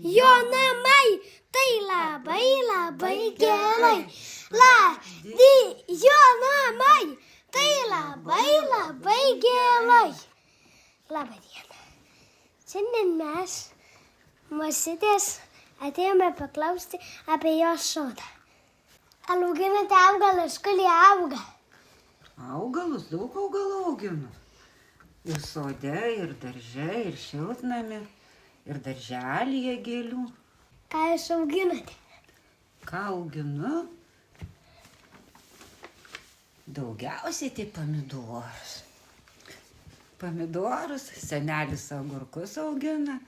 jo namai, tai labai labai gerai. Jo namai, tai labai labai gerai. Labą dieną. Šiandien mes, močiutės, atėjome paklausti apie jos sodą. Ar auginate augalus, kur jie auga? Augalus, daug augalų auginu. Ir sode, ir darže, ir šiltnamy, ir darželyje gėlių. Ką jūs auginate? Ką auginu? Daugiausiai tai pomidorus. Pomidorus, senelis agurkus augina.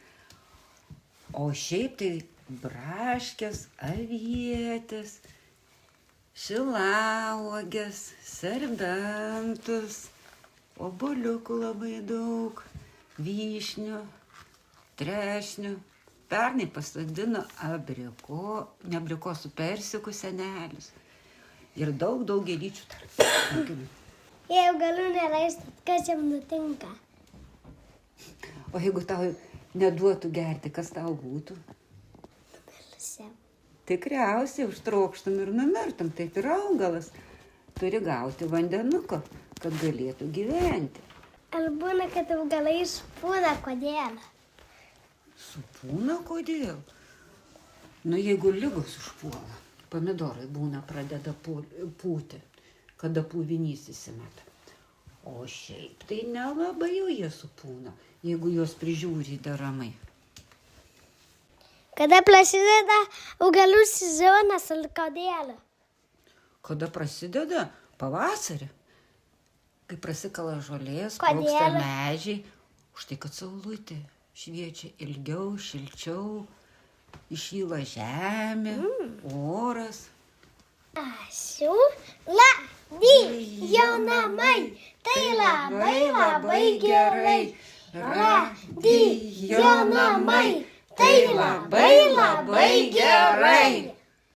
O šiaip tai braškės, avietės, šilauogės, serbentus, obuoliukų labai daug, vyšnių, trešnių. Pernai pasodino ne abrikosų, persikų senelis. Ir daug gėlyčių tarp. Jei augalų neleistat, kas jam nutinka? O jeigu tau neduotų gerti, kas tau būtų? Numirsiu. Tikriausiai užtrokštum ir numirtum, taip ir augalas. Turi gauti vandenuko, kad galėtų gyventi. Ar būna, kad augalai supūna, kodėl? Supūna kodėl? Jeigu ligos užpuola, pomidorai pradeda pūti, kada pūvinys įsimeta. O šiaip tai nelabai jau jie supūna, jeigu juos prižiūri deramai. Kada prasideda augalų sezonas ir kodėl? Kada prasideda? Pavasarį. Kai prasikala žolės, Kodėl? sprogsta medžiai, už tai, kad saulutė šviečia ilgiau, šilčiau, įšyla žemė, oras. Jo namai, tai labai labai gerai. Jo namai, tai labai labai gerai.